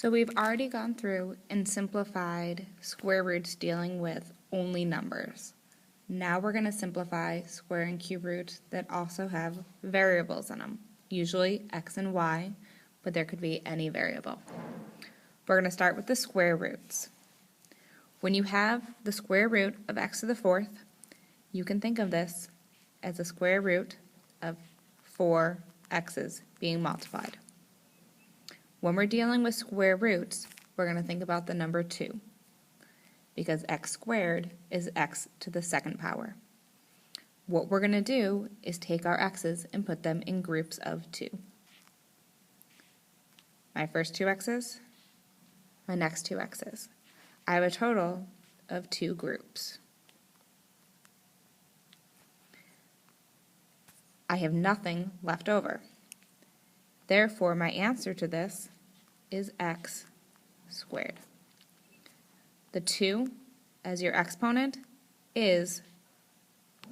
So we've already gone through and simplified square roots dealing with only numbers. Now we're going to simplify square and cube roots that also have variables in them, usually x and y, but there could be any variable. We're going to start with the square roots. When you have the square root of x to the fourth, you can think of this as the square root of 4 x's being multiplied. When we're dealing with square roots, we're going to think about the number 2, because x squared is x to the second power. What we're going to do is take our x's and put them in groups of 2. My first 2 x's, my next 2 x's. I have a total of 2 groups. I have nothing left over. Therefore, my answer to this is x squared. The 2 as your exponent is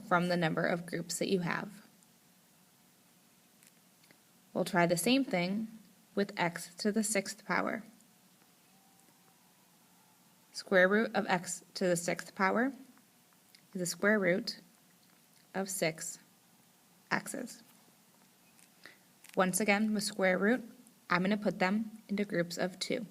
from the number of groups that you have. We'll try the same thing with x to the 6th power. Square root of x to the 6th power is the square root of 6 x's. Once again, with square root, I'm going to put them into groups of 2.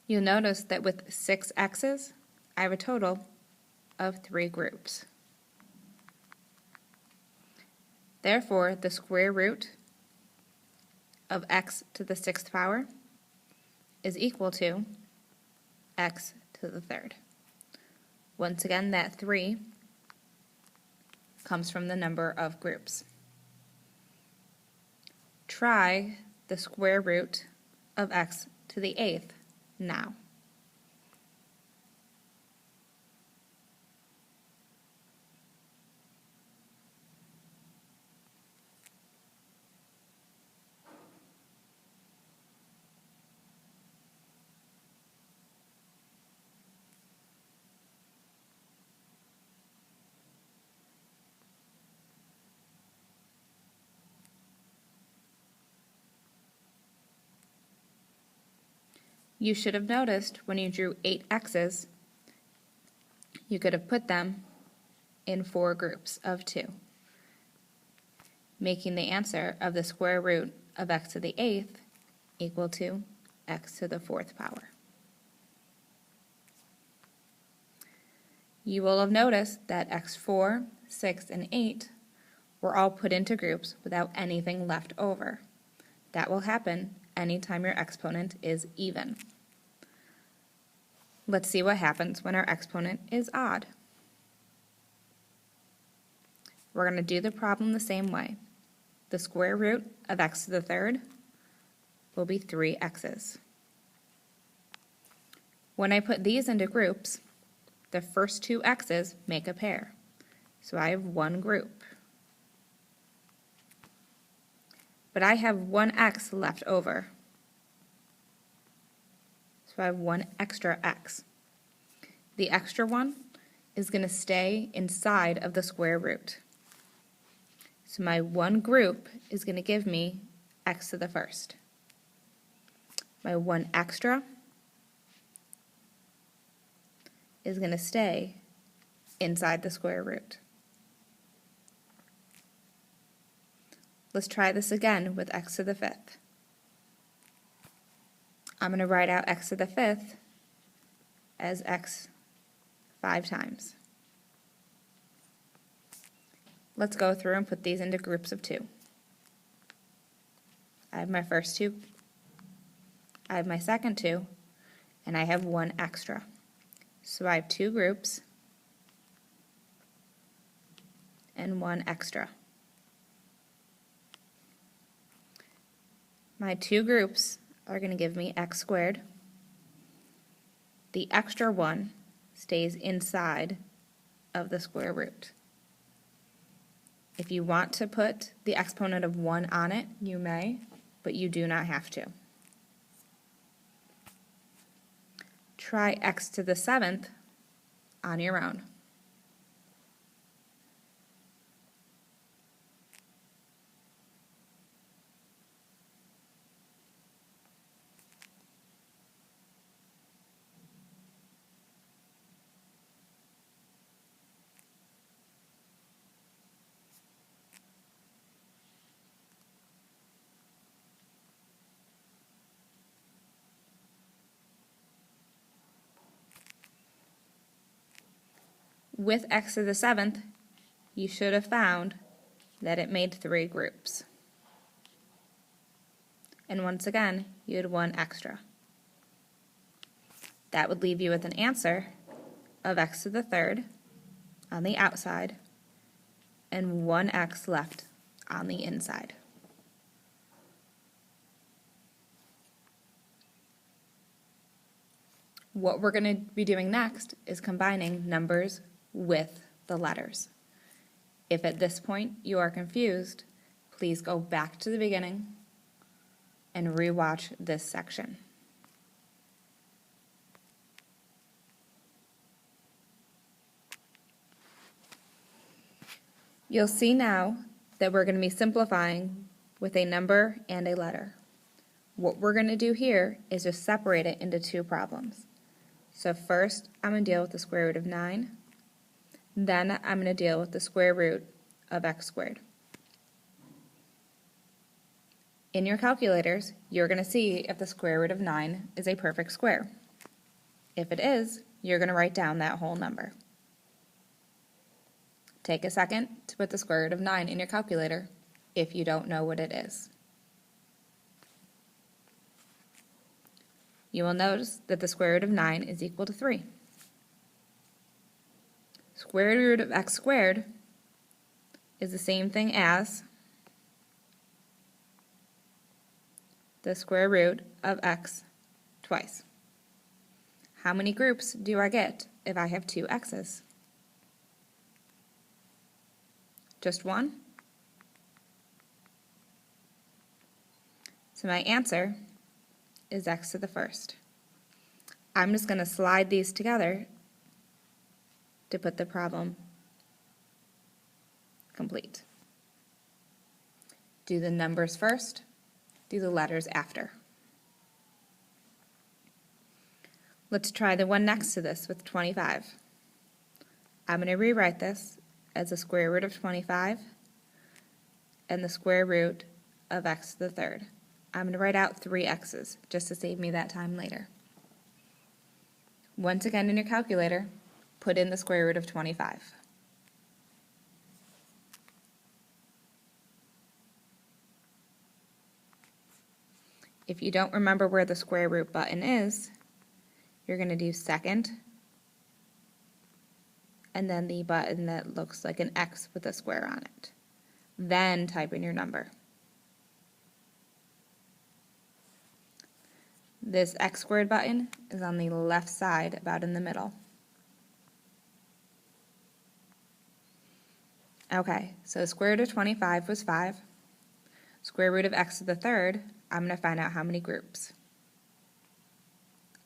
You'll notice that with 6 x's, I have a total of 3 groups. Therefore, the square root of x to the 6th power is equal to x to the 3rd. Once again, that 3 comes from the number of groups. Try the square root of x to the 8th now. You should have noticed when you drew 8 x's, you could have put them in 4 groups of 2, making the answer of the square root of x to the 8th equal to x to the 4th power. You will have noticed that x4, 6, and 8 were all put into groups without anything left over. That will happen anytime your exponent is even. Let's see what happens when our exponent is odd. We're going to do the problem the same way. The square root of x to the 3rd will be 3 x's. When I put these into groups, the first 2 x's make a pair. So I have 1 group. But I have 1 x left over. So I have 1 extra x. The extra one is going to stay inside of the square root. So my 1 group is going to give me x to the 1st. My 1 extra is going to stay inside the square root. Let's try this again with x to the 5th. I'm going to write out x to the 5th as x 5 times. Let's go through and put these into groups of 2. I have my first 2, I have my second 2, and I have 1 extra. So I have 2 groups and 1 extra. My 2 groups are going to give me x squared. The extra one stays inside of the square root. If you want to put the exponent of 1 on it, you may, but you do not have to. Try x to the 7th on your own. with x to the 7th, you should have found that it made 3 groups. And once again, you had 1 extra. That would leave you with an answer of x to the 3rd on the outside and 1x left on the inside. What we're going to be doing next is combining numbers with the letters. If at this point you are confused, please go back to the beginning and rewatch this section. You'll see now that we're going to be simplifying with a number and a letter. What we're going to do here is just separate it into 2 problems. So first, I'm going to deal with the square root of 9. Then I'm going to deal with the square root of x squared. In your calculators, you're going to see if the square root of 9 is a perfect square. If it is, you're going to write down that whole number. Take a second to put the square root of 9 in your calculator if you don't know what it is. You will notice that the square root of 9 is equal to 3. Square root of x squared is the same thing as the square root of x twice. How many groups do I get if I have 2 x's? Just 1? So my answer is x to the 1st. I'm just going to slide these together to put the problem complete. Do the numbers first, do the letters after. Let's try the one next to this with 25. I'm going to rewrite this as the square root of 25 and the square root of x to the 3rd. I'm going to write out 3 x's just to save me that time later. Once again in your calculator, put in the square root of 25. If you don't remember where the square root button is, you're going to do second, and then the button that looks like an X with a square on it. Then type in your number. This x squared button is on the left side, about in the middle. Okay, so square root of 25 was 5. Square root of x to the 3rd, I'm going to find out how many groups.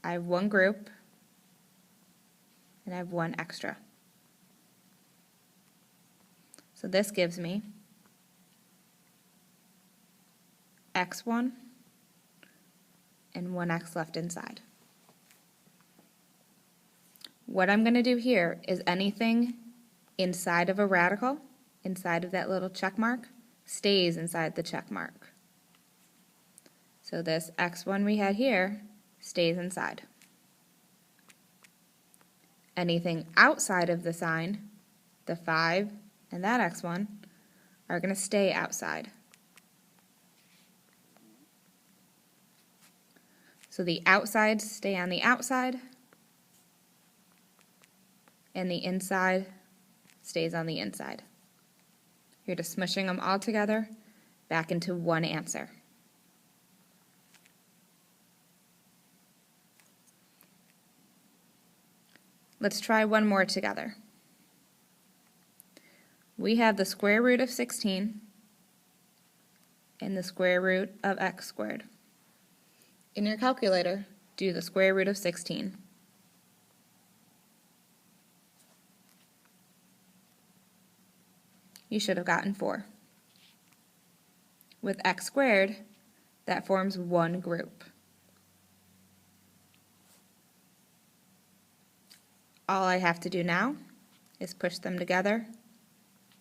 I have 1 group, and I have 1 extra. So this gives me x1 and 1x left inside. What I'm going to do here is anything inside of a radical, inside of that little check mark, stays inside the check mark. So this x1 we had here stays inside. Anything outside of the sign, the 5 and that x1, are going to stay outside. So the outsides stay on the outside, and the inside stays on the inside. You're just smushing them all together back into one answer. Let's try one more together. We have the square root of 16 and the square root of x squared. In your calculator, do the square root of 16. You should have gotten 4. With x squared, that forms one group. All I have to do now is push them together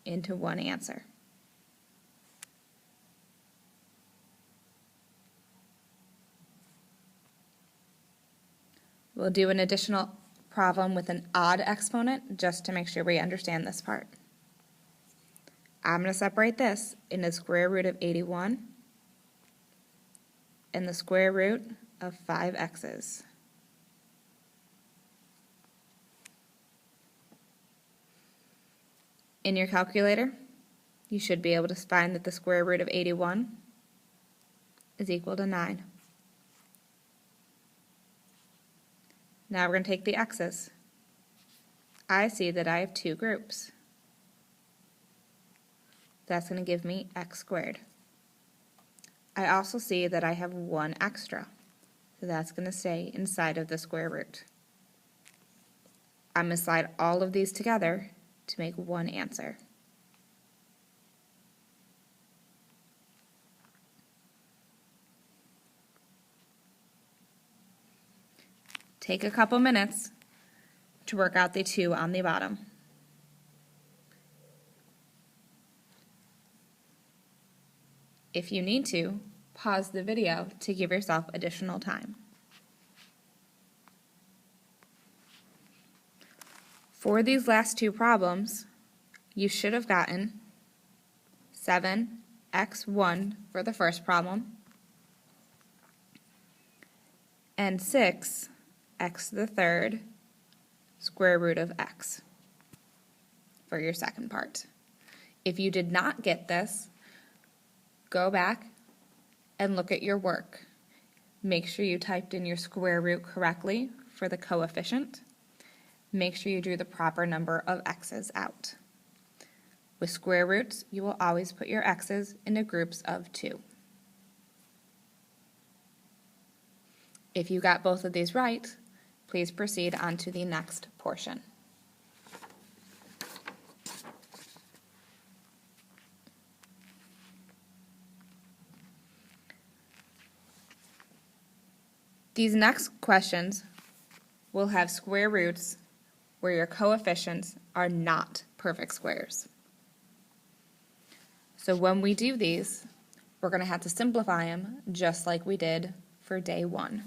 into one answer. We'll do an additional problem with an odd exponent just to make sure we understand this part. I'm going to separate this into the square root of 81 and the square root of 5x's. In your calculator, you should be able to find that the square root of 81 is equal to 9. Now we're going to take the x's. I see that I have 2 groups. That's going to give me x squared. I also see that I have 1 extra, so that's going to stay inside of the square root. I'm going to slide all of these together to make one answer. Take a couple minutes to work out the 2 on the bottom. If you need to, pause the video to give yourself additional time. For these last 2 problems, you should have gotten 7x1 for the first problem and 6x to the third square root of x for your second part. If you did not get this, go back and look at your work. Make sure you typed in your square root correctly for the coefficient. Make sure you drew the proper number of x's out. With square roots, you will always put your x's into groups of 2. If you got both of these right, please proceed on to the next portion. These next questions will have square roots where your coefficients are not perfect squares. So when we do these, we're going to have to simplify them just like we did for day 1.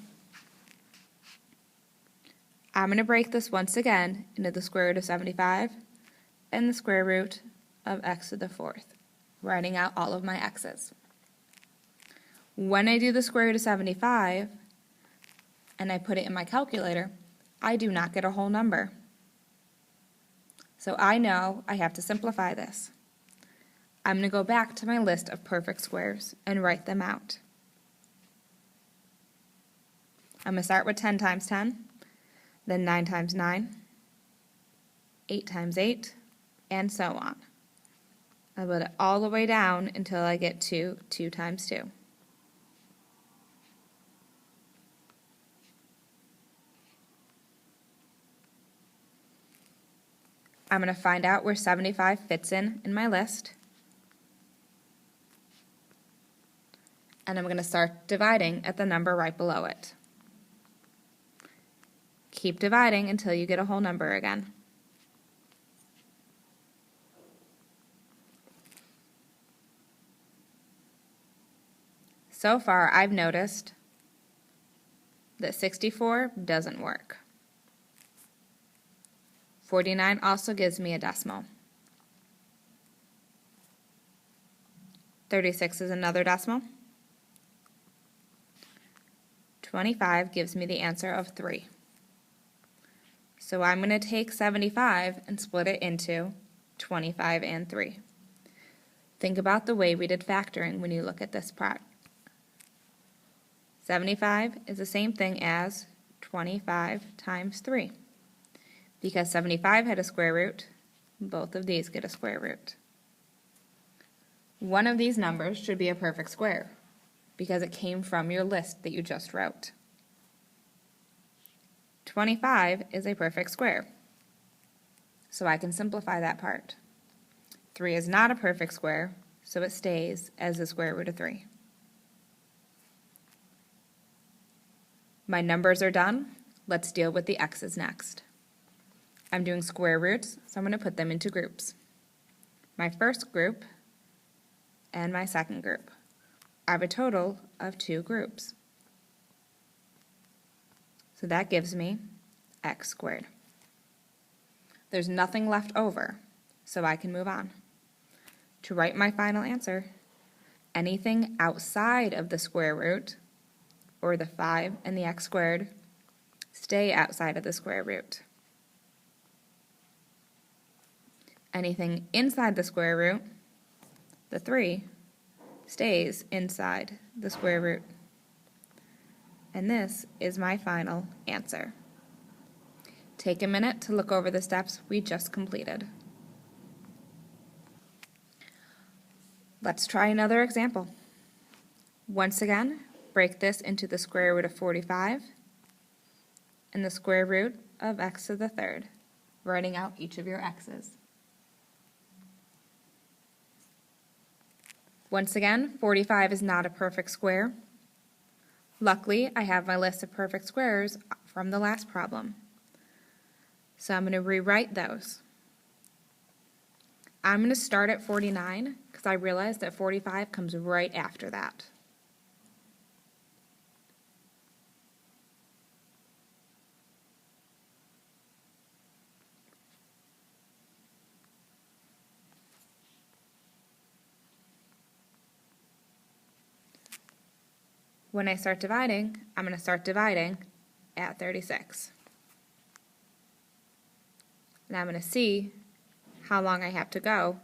I'm going to break this once again into the square root of 75 and the square root of x to the 4th, writing out all of my x's. When I do the square root of 75 and I put it in my calculator, I do not get a whole number. So I know I have to simplify this. I'm going to go back to my list of perfect squares and write them out. I'm going to start with 10 times 10, then 9 times 9, 8 times 8, and so on. I'll put it all the way down until I get to 2 times 2. I'm going to find out where 75 fits in my list. And I'm going to start dividing at the number right below it. Keep dividing until you get a whole number again. So far, I've noticed that 64 doesn't work. 49 also gives me a decimal. 36 is another decimal. 25 gives me the answer of 3. So I'm going to take 75 and split it into 25 and 3. Think about the way we did factoring when you look at this part. 75 is the same thing as 25 times 3. Because 75 had a square root, both of these get a square root. One of these numbers should be a perfect square because it came from your list that you just wrote. 25 is a perfect square, so I can simplify that part. 3 is not a perfect square, so it stays as the square root of 3. My numbers are done. Let's deal with the x's next. I'm doing square roots, so I'm going to put them into groups. My first group and my second group. I have a total of 2 groups. So that gives me x squared. There's nothing left over, so I can move on. To write my final answer, anything outside of the square root, or the 5 and the x squared, stay outside of the square root. Anything inside the square root, the 3, stays inside the square root. And this is my final answer. Take a minute to look over the steps we just completed. Let's try another example. Once again, break this into the square root of 45 and the square root of x to the third, writing out each of your x's. Once again, 45 is not a perfect square. Luckily, I have my list of perfect squares from the last problem. So I'm going to rewrite those. I'm going to start at 49 because I realize that 45 comes right after that. When I start dividing, I'm going to start dividing at 36. And I'm going to see how long I have to go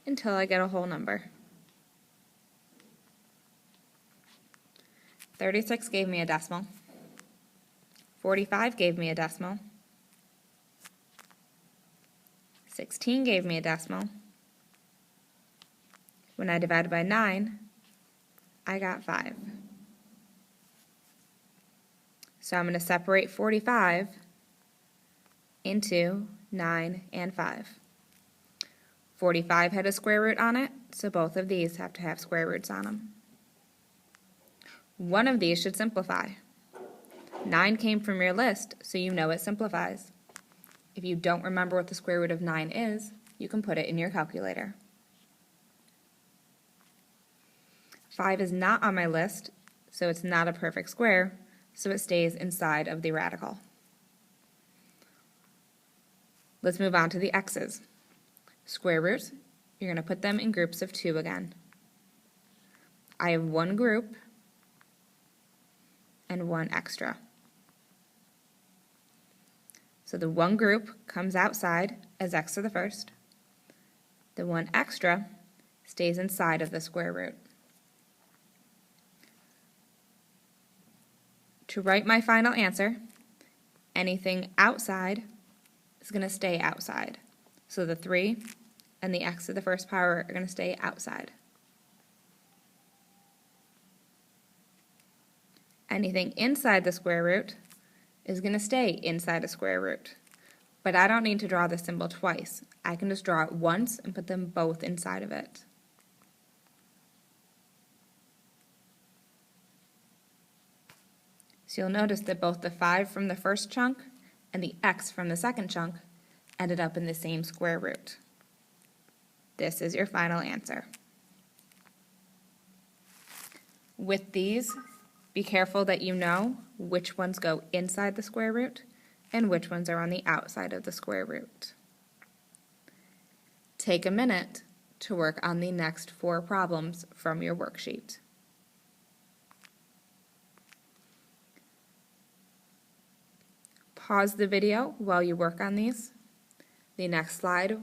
until I get a whole number. 36 gave me a decimal. 45 gave me a decimal. 16 gave me a decimal. When I divided by 9, I got 5. So I'm going to separate 45 into 9 and 5. 45 had a square root on it, so both of these have to have square roots on them. One of these should simplify. 9 came from your list, so you know it simplifies. If you don't remember what the square root of 9 is, you can put it in your calculator. 5 is not on my list, so it's not a perfect square, so it stays inside of the radical. Let's move on to the x's. Square roots, you're going to put them in groups of 2 again. I have one group and one extra. So the one group comes outside as x to the first. The one extra stays inside of the square root. To write my final answer, anything outside is going to stay outside. So the 3 and the x to the first power are going to stay outside. Anything inside the square root is going to stay inside a square root. But I don't need to draw the symbol twice. I can just draw it once and put them both inside of it. So you'll notice that both the 5 from the first chunk and the x from the second chunk ended up in the same square root. This is your final answer. With these, be careful that you know which ones go inside the square root and which ones are on the outside of the square root. Take a minute to work on the next 4 problems from your worksheet. Pause the video while you work on these. The next slide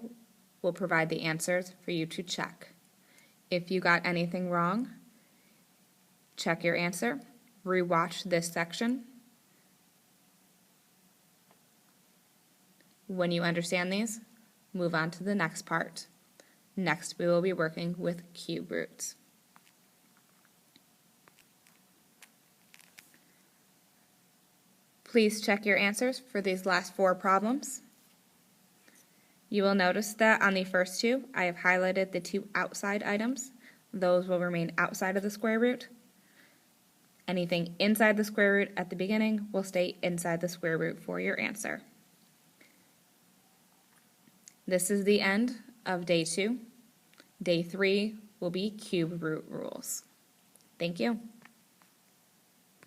will provide the answers for you to check. If you got anything wrong, check your answer, rewatch this section. When you understand these, move on to the next part. Next, we will be working with cube roots. Please check your answers for these last 4 problems. You will notice that on the first 2, I have highlighted the 2 outside items. Those will remain outside of the square root. Anything inside the square root at the beginning will stay inside the square root for your answer. This is the end of day 2. Day 3 will be cube root rules. Thank you.